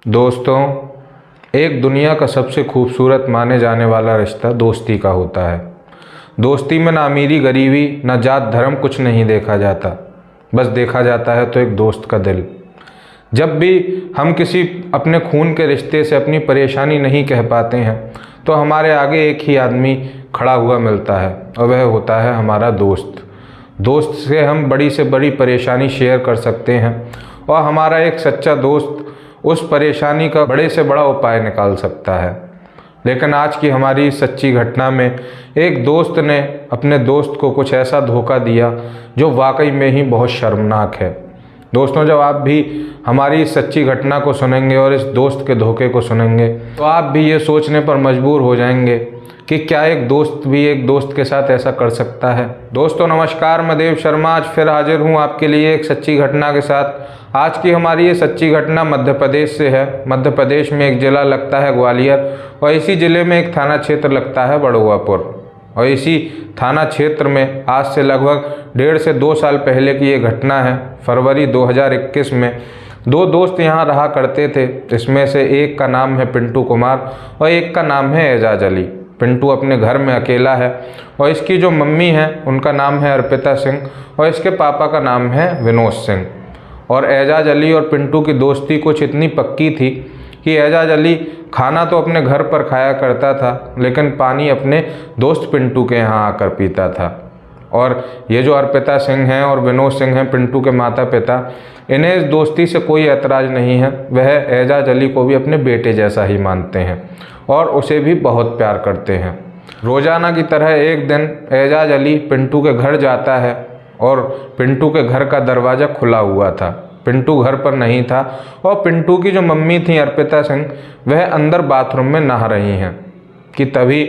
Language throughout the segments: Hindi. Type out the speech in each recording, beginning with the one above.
दोस्तों, एक दुनिया का सबसे खूबसूरत माने जाने वाला रिश्ता दोस्ती का होता है। दोस्ती में ना अमीरी गरीबी, ना जात धर्म कुछ नहीं देखा जाता, बस देखा जाता है तो एक दोस्त का दिल। जब भी हम किसी अपने खून के रिश्ते से अपनी परेशानी नहीं कह पाते हैं तो हमारे आगे एक ही आदमी खड़ा हुआ मिलता है और वह होता है हमारा दोस्त। दोस्त से हम बड़ी से बड़ी परेशानी शेयर कर सकते हैं और हमारा एक सच्चा दोस्त उस परेशानी का बड़े से बड़ा उपाय निकाल सकता है। लेकिन आज की हमारी सच्ची घटना में एक दोस्त ने अपने दोस्त को कुछ ऐसा धोखा दिया जो वाकई में ही बहुत शर्मनाक है। दोस्तों, जब आप भी हमारी इस सच्ची घटना को सुनेंगे और इस दोस्त के धोखे को सुनेंगे तो आप भी ये सोचने पर मजबूर हो जाएंगे कि क्या एक दोस्त भी एक दोस्त के साथ ऐसा कर सकता है। दोस्तों नमस्कार, मैं देव शर्मा आज फिर हाजिर हूँ आपके लिए एक सच्ची घटना के साथ। आज की हमारी ये सच्ची घटना मध्य प्रदेश से है। मध्य प्रदेश में एक ज़िला लगता है ग्वालियर और इसी ज़िले में एक थाना क्षेत्र लगता है बड़ुआपुर। और इसी थाना क्षेत्र में आज से लगभग 1.5 से 2 साल पहले की ये घटना है। फरवरी 2021 में 2 दोस्त यहाँ रहा करते थे। इसमें से एक का नाम है पिंटू कुमार और एक का नाम है एजाज अली। पिंटू अपने घर में अकेला है और इसकी जो मम्मी है उनका नाम है अर्पिता सिंह और इसके पापा का नाम है विनोद सिंह। और एजाज अली और पिंटू की दोस्ती कुछ इतनी पक्की थी कि एजाज अली खाना तो अपने घर पर खाया करता था लेकिन पानी अपने दोस्त पिंटू के यहाँ आकर पीता था। और ये जो अर्पिता सिंह हैं और विनोद सिंह हैं, पिंटू के माता पिता, इन्हें इस दोस्ती से कोई ऐतराज़ नहीं है। वह एजाज अली को भी अपने बेटे जैसा ही मानते हैं और उसे भी बहुत प्यार करते हैं। रोज़ाना की तरह एक दिन एजाज अली पिंटू के घर जाता है और पिंटू के घर का दरवाज़ा खुला हुआ था। पिंटू घर पर नहीं था और पिंटू की जो मम्मी थी अर्पिता सिंह, वह अंदर बाथरूम में नहा रही हैं कि तभी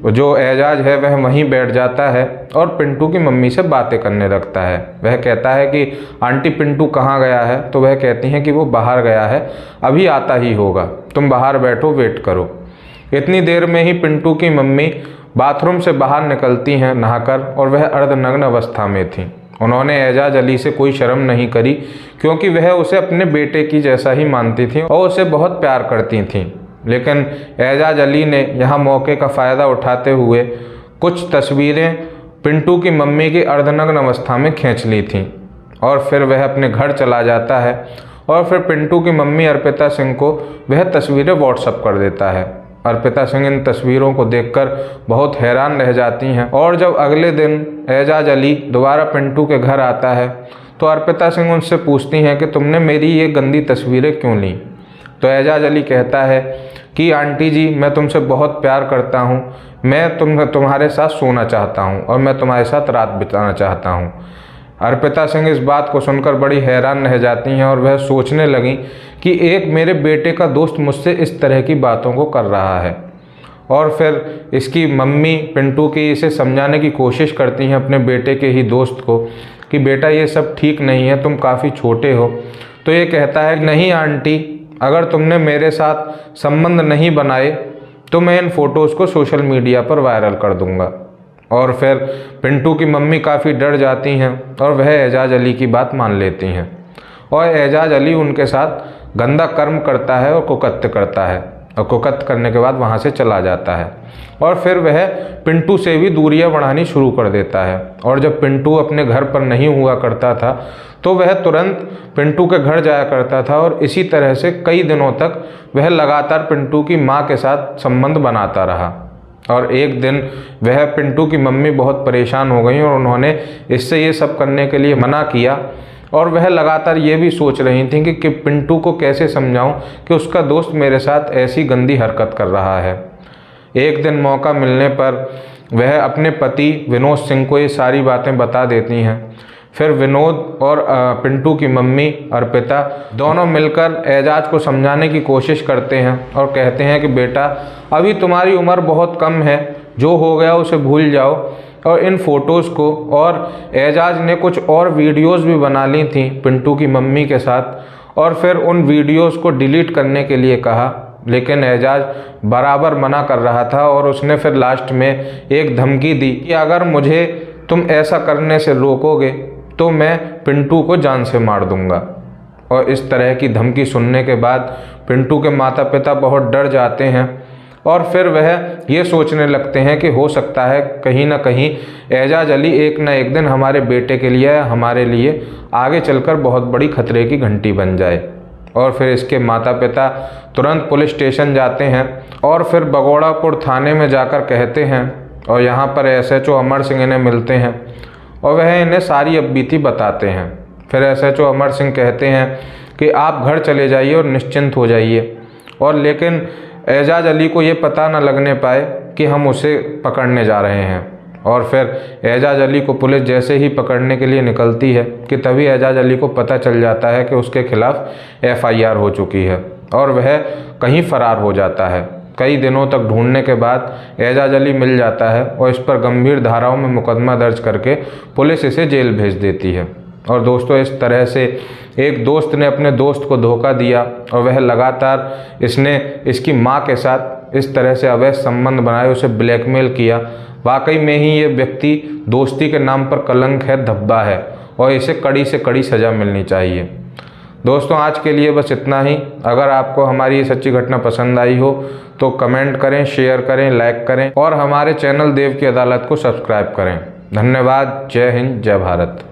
जो एजाज है वह वहीं बैठ जाता है और पिंटू की मम्मी से बातें करने लगता है। वह कहता है कि आंटी पिंटू कहाँ गया है, तो वह कहती हैं कि वो बाहर गया है, अभी आता ही होगा, तुम बाहर बैठो, वेट करो। इतनी देर में ही पिंटू की मम्मी बाथरूम से बाहर निकलती हैं नहाकर और वह अर्धनग्न अवस्था में थी। उन्होंने एजाज अली से कोई शर्म नहीं करी क्योंकि वह उसे अपने बेटे की जैसा ही मानती थी और उसे बहुत प्यार करती थीं। लेकिन एजाज अली ने यहाँ मौके का फ़ायदा उठाते हुए कुछ तस्वीरें पिंटू की मम्मी की अर्धनग्न अवस्था में खींच ली थीं और फिर वह अपने घर चला जाता है और फिर पिंटू की मम्मी अर्पिता सिंह को वह तस्वीरें व्हाट्सएप कर देता है। अर्पिता सिंह इन तस्वीरों को देखकर बहुत हैरान रह जाती हैं और जब अगले दिन एजाज अली दोबारा पिंटू के घर आता है तो अर्पिता सिंह उनसे पूछती हैं कि तुमने मेरी ये गंदी तस्वीरें क्यों ली। तो एजाज अली कहता है कि आंटी जी, मैं तुमसे बहुत प्यार करता हूँ, मैं तुम्हारे साथ सोना चाहता हूँ और मैं तुम्हारे साथ रात बिताना चाहता हूँ। अर्पिता सिंह इस बात को सुनकर बड़ी हैरान रह जाती हैं और वह सोचने लगी कि एक मेरे बेटे का दोस्त मुझसे इस तरह की बातों को कर रहा है। और फिर इसकी मम्मी पिंटू की इसे समझाने की कोशिश करती हैं अपने बेटे के ही दोस्त को कि बेटा ये सब ठीक नहीं है, तुम काफ़ी छोटे हो। तो ये कहता है नहीं आंटी, अगर तुमने मेरे साथ संबंध नहीं बनाए तो मैं इन फ़ोटोज़ को सोशल मीडिया पर वायरल कर दूँगा। और फिर पिंटू की मम्मी काफ़ी डर जाती हैं और वह एजाज अली की बात मान लेती हैं और एजाज अली उनके साथ गंदा कर्म करता है और कुकत्थ करता है और कुकत्थ करने के बाद वहाँ से चला जाता है। और फिर वह पिंटू से भी दूरियां बढ़ानी शुरू कर देता है और जब पिंटू अपने घर पर नहीं हुआ करता था तो वह तुरंत पिंटू के घर जाया करता था और इसी तरह से कई दिनों तक वह लगातार पिंटू की माँ के साथ संबंध बनाता रहा। और एक दिन वह पिंटू की मम्मी बहुत परेशान हो गई और उन्होंने इससे ये सब करने के लिए मना किया और वह लगातार ये भी सोच रही थी कि पिंटू को कैसे समझाऊं कि उसका दोस्त मेरे साथ ऐसी गंदी हरकत कर रहा है। एक दिन मौका मिलने पर वह अपने पति विनोद सिंह को ये सारी बातें बता देती हैं। फिर विनोद और पिंटू की मम्मी अर्पिता दोनों मिलकर एजाज को समझाने की कोशिश करते हैं और कहते हैं कि बेटा, अभी तुम्हारी उम्र बहुत कम है, जो हो गया उसे भूल जाओ। और इन फ़ोटोज़ को और एजाज ने कुछ और वीडियोज़ भी बना ली थी पिंटू की मम्मी के साथ और फिर उन वीडियोज़ को डिलीट करने के लिए कहा, लेकिन एजाज बराबर मना कर रहा था और उसने फिर लास्ट में एक धमकी दी कि अगर मुझे तुम ऐसा करने से रोकोगे तो मैं पिंटू को जान से मार दूंगा। और इस तरह की धमकी सुनने के बाद पिंटू के माता पिता बहुत डर जाते हैं और फिर वह ये सोचने लगते हैं कि हो सकता है कहीं ना कहीं एजाज अली एक न एक दिन हमारे बेटे के लिए हमारे लिए आगे चलकर बहुत बड़ी खतरे की घंटी बन जाए। और फिर इसके माता पिता तुरंत पुलिस स्टेशन जाते हैं और फिर बगोड़ापुर थाने में जाकर कहते हैं और यहाँ पर एसएचओ अमर सिंह इन्हें मिलते हैं और वह इन्हें सारी अपबीती बताते हैं। फिर एसएचओ अमर सिंह कहते हैं कि आप घर चले जाइए और निश्चिंत हो जाइए, और लेकिन एजाज अली को ये पता न लगने पाए कि हम उसे पकड़ने जा रहे हैं। और फिर एजाज अली को पुलिस जैसे ही पकड़ने के लिए निकलती है कि तभी एजाज अली को पता चल जाता है कि उसके खिलाफ एफआईआर हो चुकी है और वह कहीं फरार हो जाता है। कई दिनों तक ढूंढने के बाद एजाज अली मिल जाता है और इस पर गंभीर धाराओं में मुकदमा दर्ज करके पुलिस इसे जेल भेज देती है। और दोस्तों, इस तरह से एक दोस्त ने अपने दोस्त को धोखा दिया और वह लगातार इसने इसकी माँ के साथ इस तरह से अवैध संबंध बनाए, उसे ब्लैकमेल किया। वाकई में ही ये व्यक्ति दोस्ती के नाम पर कलंक है, धब्बा है और इसे कड़ी से कड़ी सज़ा मिलनी चाहिए। दोस्तों, आज के लिए बस इतना ही। अगर आपको हमारी ये सच्ची घटना पसंद आई हो तो कमेंट करें, शेयर करें, लाइक करें और हमारे चैनल देव की अदालत को सब्सक्राइब करें। धन्यवाद। जय हिंद, जय भारत।